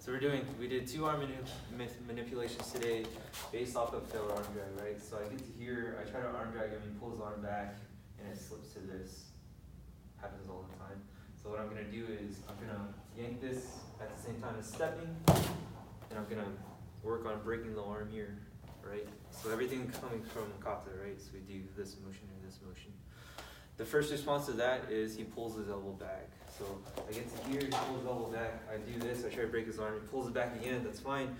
So we did 2 arm manipulations today based off of failed arm drag, right? So I get to here, I try to arm drag him, he pulls the arm back, and it slips to this. Happens all the time. So what I'm gonna do is I'm gonna yank this at the same time as stepping, and I'm gonna work on breaking the arm here, right? So everything coming from kata, right? So we do this motion and this motion. The first response to that is he pulls his elbow back. So I get to here, he pulls his elbow back, I do this, I try to break his arm, he pulls it back again, that's fine.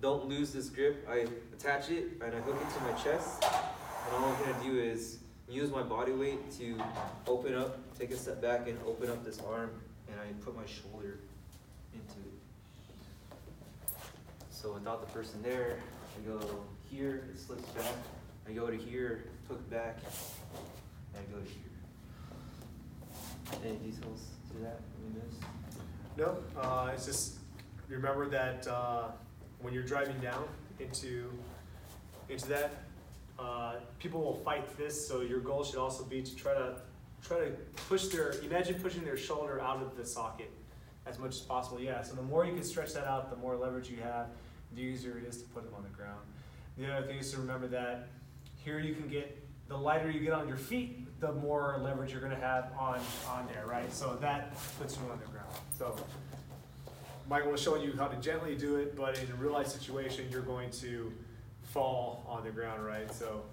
Don't lose this grip, I attach it and I hook it to my chest. And all I'm gonna do is use my body weight to open up, take a step back and open up this arm, and I put my shoulder into it. So without the person there, I go here, it slips back, I go to here, hook back, and I go to here. Any details to that we missed? No, it's just remember that when you're driving down into that, people will fight this. So your goal should also be to try to push imagine pushing their shoulder out of the socket as much as possible. Yeah. So the more you can stretch that out, the more leverage you have, the easier it is to put them on the ground. The other thing is to remember that here you can get, the lighter you get on your feet, the more leverage you're going to have on there, right? So that puts you on the ground. So Michael was showing you how to gently do it, but in a real life situation, you're going to fall on the ground, right? So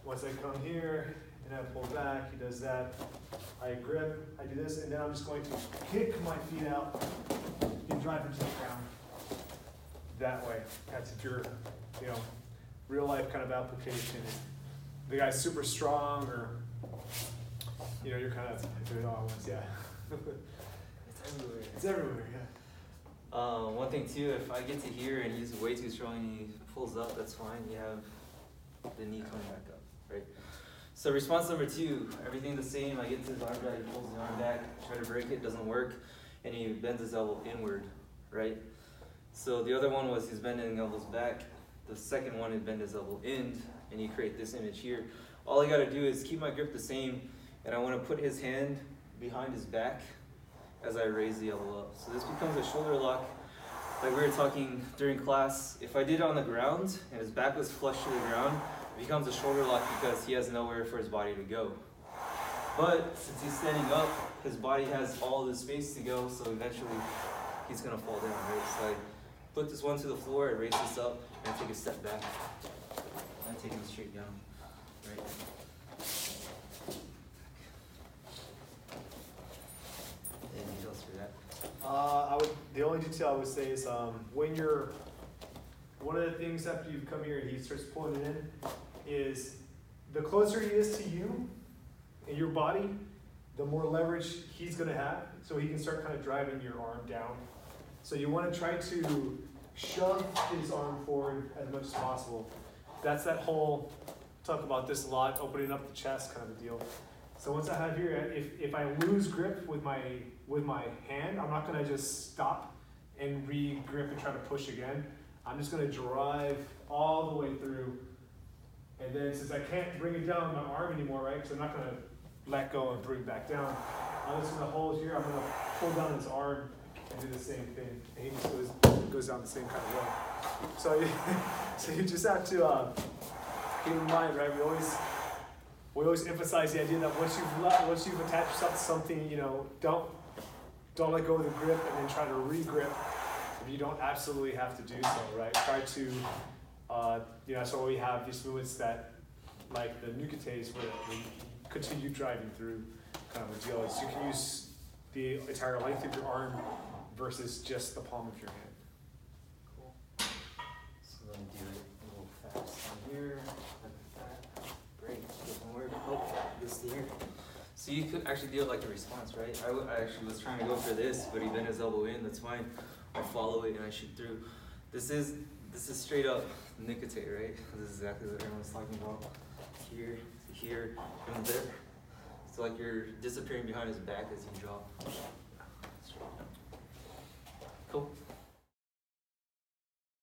once I come here and I pull back, he does that. I grip, I do this, and then I'm just going to kick my feet out and drive into the ground that way. That's if you're, real life kind of application. The guy's super strong, or you're kind of doing it all at once, yeah. It's everywhere. It's everywhere, yeah. One thing too, if I get to here and he's way too strong and he pulls up, that's fine. You have the knee coming back up, right? So response number 2, everything the same. I get to his arm drag, he pulls the arm back, try to break it, doesn't work, and he bends his elbow inward, right? So the other one was he's bending elbows back. The second one is bend his elbow in, and you create this image here. All I gotta do is keep my grip the same, and I wanna put his hand behind his back as I raise the elbow up. So this becomes a shoulder lock, like we were talking during class. If I did it on the ground, and his back was flush to the ground, it becomes a shoulder lock because he has nowhere for his body to go. But since he's standing up, his body has all the space to go, so eventually he's gonna fall down, right? So I put this one to the floor, I raise this up, and I take a step back. I take him straight down, right? Any details for that? The only detail I would say is one of the things after you've come here and he starts pulling it in is the closer he is to you and your body, the more leverage he's going to have, so he can start kind of driving your arm down. So you want to try to shove his arm forward as much as possible. That's that whole, talk about this a lot, opening up the chest kind of a deal. So once I have here, if I lose grip with my hand, I'm not going to just stop and re-grip and try to push again. I'm just going to drive all the way through. And then since I can't bring it down with my arm anymore, right, because I'm not going to let go and bring it back down, I'm just going to hold here. I'm going to pull down his arm and do the same thing. And he just goes down the same kind of way. So you just have to keep in mind, right, we always emphasize the idea that once you've attached yourself to something, don't let go of the grip and then try to re-grip if you don't absolutely have to do so, right? Try to, so we have these movements that, like the nukates, where we continue driving through kind of a deal. So you can use the entire length of your arm versus just the palm of your hand. Cool. So let me do it a little fast on here. Great. This here. So you could actually do it like a response, right? I actually was trying to go for this, but he bent his elbow in. That's fine. I follow it and I shoot through. This is straight up nikate, right? This is exactly what everyone's talking about. Here, here, and there. So like you're disappearing behind his back as you drop. Straight down. Cool.